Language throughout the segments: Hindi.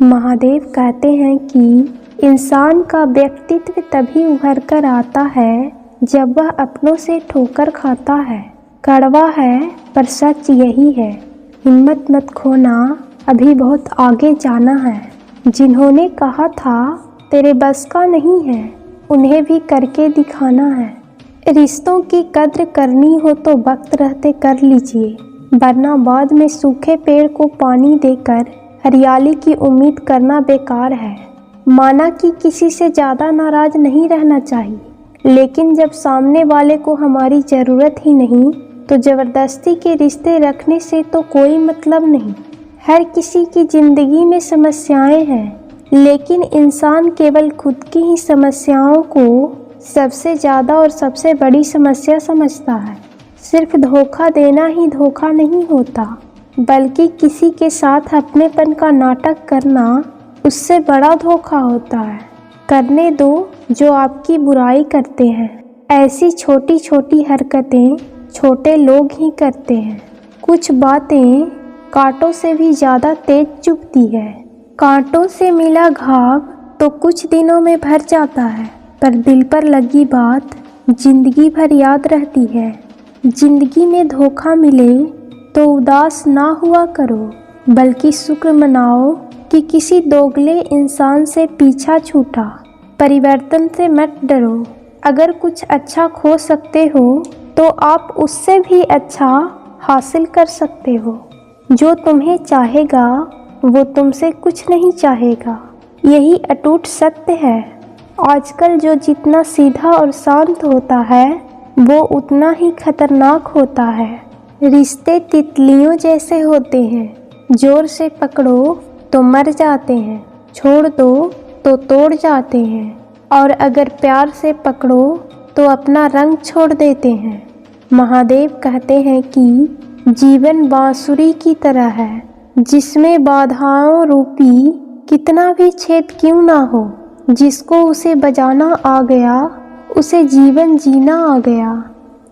महादेव कहते हैं कि इंसान का व्यक्तित्व तभी उभर कर आता है जब वह अपनों से ठोकर खाता है। कड़वा है पर सच यही है, हिम्मत मत खोना, अभी बहुत आगे जाना है। जिन्होंने कहा था तेरे बस का नहीं है, उन्हें भी करके दिखाना है। रिश्तों की कद्र करनी हो तो वक्त रहते कर लीजिए, वरना बाद में सूखे पेड़ को पानी देकर हरियाली की उम्मीद करना बेकार है। माना कि किसी से ज़्यादा नाराज़ नहीं रहना चाहिए, लेकिन जब सामने वाले को हमारी ज़रूरत ही नहीं तो ज़बरदस्ती के रिश्ते रखने से तो कोई मतलब नहीं। हर किसी की ज़िंदगी में समस्याएं हैं, लेकिन इंसान केवल खुद की ही समस्याओं को सबसे ज़्यादा और सबसे बड़ी समस्या समझता है। सिर्फ धोखा देना ही धोखा नहीं होता, बल्कि किसी के साथ अपनेपन का नाटक करना उससे बड़ा धोखा होता है। करने दो जो आपकी बुराई करते हैं। ऐसी छोटी छोटी हरकतें छोटे लोग ही करते हैं। कुछ बातें कांटों से भी ज़्यादा तेज चुभती है। कांटों से मिला घाव तो कुछ दिनों में भर जाता है, पर दिल पर लगी बात जिंदगी भर याद रहती है। जिंदगी में धोखा मिले तो उदास ना हुआ करो, बल्कि शुक्र मनाओ कि किसी दोगले इंसान से पीछा छूटा। परिवर्तन से मत डरो। अगर कुछ अच्छा खो सकते हो तो आप उससे भी अच्छा हासिल कर सकते हो। जो तुम्हें चाहेगा वो तुमसे कुछ नहीं चाहेगा, यही अटूट सत्य है। आजकल जो जितना सीधा और शांत होता है वो उतना ही खतरनाक होता है। रिश्ते तितलियों जैसे होते हैं, जोर से पकड़ो तो मर जाते हैं, छोड़ दो तो तोड़ जाते हैं, और अगर प्यार से पकड़ो तो अपना रंग छोड़ देते हैं। महादेव कहते हैं कि जीवन बांसुरी की तरह है, जिसमें बाधाओं रूपी कितना भी छेद क्यों ना हो, जिसको उसे बजाना आ गया उसे जीवन जीना आ गया।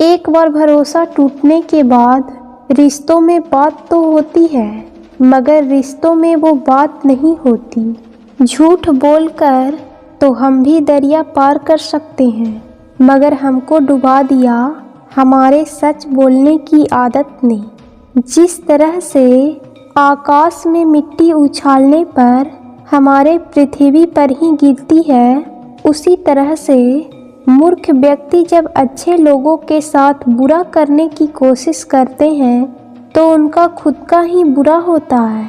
एक बार भरोसा टूटने के बाद रिश्तों में बात तो होती है, मगर रिश्तों में वो बात नहीं होती। झूठ बोलकर तो हम भी दरिया पार कर सकते हैं, मगर हमको डुबा दिया हमारे सच बोलने की आदत ने। जिस तरह से आकाश में मिट्टी उछालने पर हमारे पृथ्वी पर ही गिरती है, उसी तरह से मूर्ख व्यक्ति जब अच्छे लोगों के साथ बुरा करने की कोशिश करते हैं तो उनका खुद का ही बुरा होता है।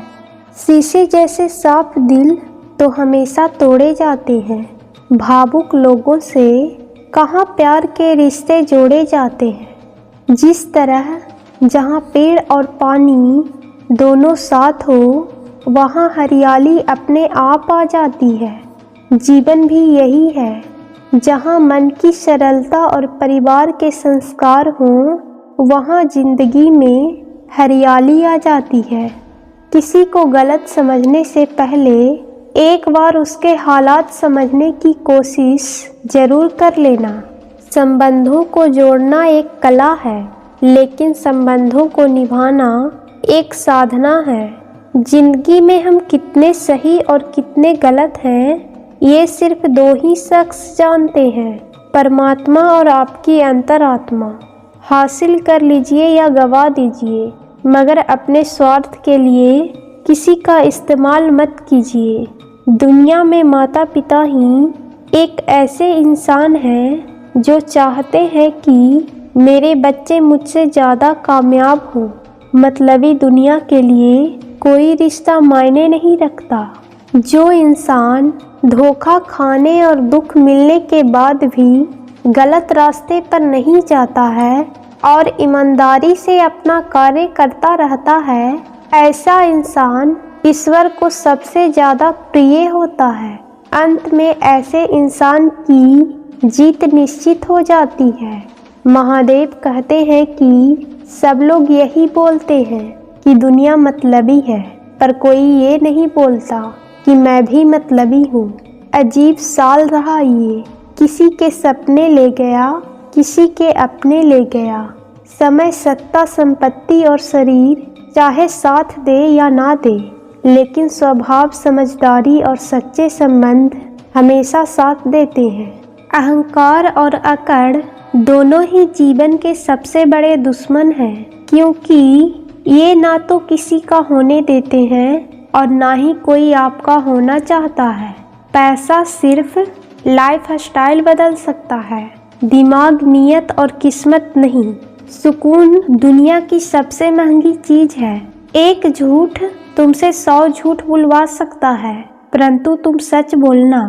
शीशे जैसे साफ दिल तो हमेशा तोड़े जाते हैं। भावुक लोगों से कहाँ प्यार के रिश्ते जोड़े जाते हैं। जिस तरह जहाँ पेड़ और पानी दोनों साथ हो, वहाँ हरियाली अपने आप आ जाती है। जीवन भी यही है, जहाँ मन की सरलता और परिवार के संस्कार हों, वहाँ जिंदगी में हरियाली आ जाती है। किसी को गलत समझने से पहले एक बार उसके हालात समझने की कोशिश जरूर कर लेना। संबंधों को जोड़ना एक कला है, लेकिन संबंधों को निभाना एक साधना है। जिंदगी में हम कितने सही और कितने गलत हैं, ये सिर्फ दो ही शख्स जानते हैं, परमात्मा और आपकी अंतरात्मा। हासिल कर लीजिए या गवा दीजिए, मगर अपने स्वार्थ के लिए किसी का इस्तेमाल मत कीजिए। दुनिया में माता पिता ही एक ऐसे इंसान हैं जो चाहते हैं कि मेरे बच्चे मुझसे ज़्यादा कामयाब हों। मतलबी दुनिया के लिए कोई रिश्ता मायने नहीं रखता। जो इंसान धोखा खाने और दुख मिलने के बाद भी गलत रास्ते पर नहीं जाता है और ईमानदारी से अपना कार्य करता रहता है, ऐसा इंसान ईश्वर को सबसे ज़्यादा प्रिय होता है। अंत में ऐसे इंसान की जीत निश्चित हो जाती है। महादेव कहते हैं कि सब लोग यही बोलते हैं कि दुनिया मतलबी है, पर कोई ये नहीं बोलता कि मैं भी मतलबी हूँ। अजीब साल रहा ये, किसी के सपने ले गया, किसी के अपने ले गया। समय, सत्ता, संपत्ति और शरीर चाहे साथ दे या ना दे, लेकिन स्वभाव, समझदारी और सच्चे संबंध हमेशा साथ देते हैं। अहंकार और अकड़ दोनों ही जीवन के सबसे बड़े दुश्मन हैं, क्योंकि ये ना तो किसी का होने देते हैं और ना ही कोई आपका होना चाहता है। पैसा सिर्फ लाइफ स्टाइल बदल सकता है, दिमाग, नियत और किस्मत नहीं। सुकून दुनिया की सबसे महंगी चीज है। एक झूठ तुमसे 100 झूठ बुलवा सकता है, परंतु तुम सच बोलना,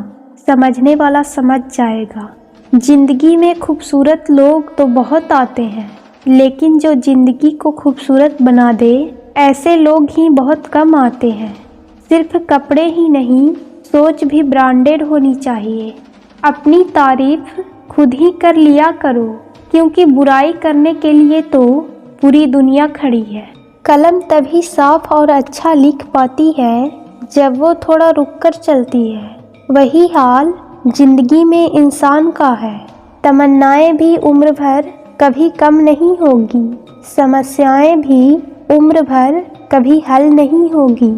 समझने वाला समझ जाएगा। जिंदगी में खूबसूरत लोग तो बहुत आते हैं, लेकिन जो जिंदगी को खूबसूरत बना दे, ऐसे लोग ही बहुत कम आते हैं। सिर्फ कपड़े ही नहीं, सोच भी ब्रांडेड होनी चाहिए। अपनी तारीफ खुद ही कर लिया करो, क्योंकि बुराई करने के लिए तो पूरी दुनिया खड़ी है। कलम तभी साफ और अच्छा लिख पाती है जब वो थोड़ा रुककर चलती है। वही हाल जिंदगी में इंसान का है। तमन्नाएं भी उम्र भर कभी कम नहीं होगी, समस्याएं भी उम्र भर कभी हल नहीं होगी।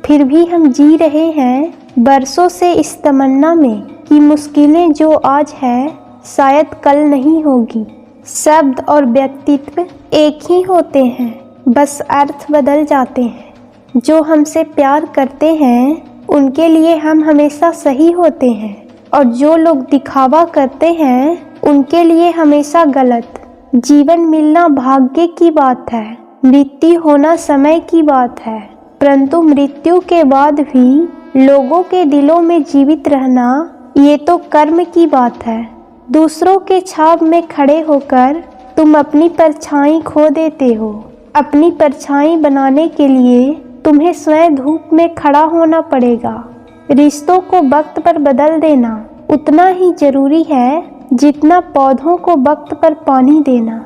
फिर भी हम जी रहे हैं बरसों से इस तमन्ना में कि मुश्किलें जो आज है शायद कल नहीं होगी। शब्द और व्यक्तित्व एक ही होते हैं, बस अर्थ बदल जाते हैं। जो हमसे प्यार करते हैं उनके लिए हम हमेशा सही होते हैं, और जो लोग दिखावा करते हैं उनके लिए हमेशा गलत। जीवन मिलना भाग्य की बात है, मृत्यु होना समय की बात है, परंतु मृत्यु के बाद भी लोगों के दिलों में जीवित रहना, ये तो कर्म की बात है। दूसरों के छाव में खड़े होकर तुम अपनी परछाई खो देते हो। अपनी परछाई बनाने के लिए तुम्हें स्वयं धूप में खड़ा होना पड़ेगा। रिश्तों को वक्त पर बदल देना उतना ही जरूरी है जितना पौधों को वक्त पर पानी देना।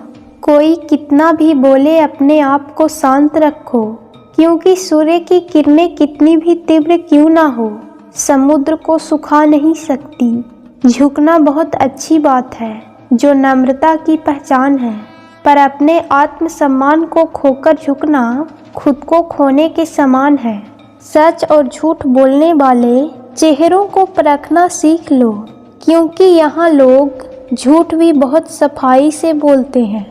कोई कितना भी बोले, अपने आप को शांत रखो, क्योंकि सूर्य की किरणें कितनी भी तीव्र क्यों ना हो, समुद्र को सुखा नहीं सकती। झुकना बहुत अच्छी बात है, जो नम्रता की पहचान है, पर अपने आत्मसम्मान को खोकर झुकना खुद को खोने के समान है। सच और झूठ बोलने वाले चेहरों को परखना सीख लो, क्योंकि यहाँ लोग झूठ भी बहुत सफाई से बोलते हैं।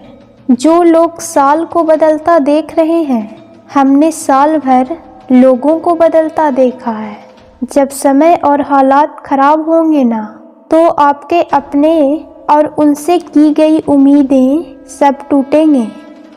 जो लोग साल को बदलता देख रहे हैं, हमने साल भर लोगों को बदलता देखा है। जब समय और हालात खराब होंगे ना, तो आपके अपने और उनसे की गई उम्मीदें सब टूटेंगे।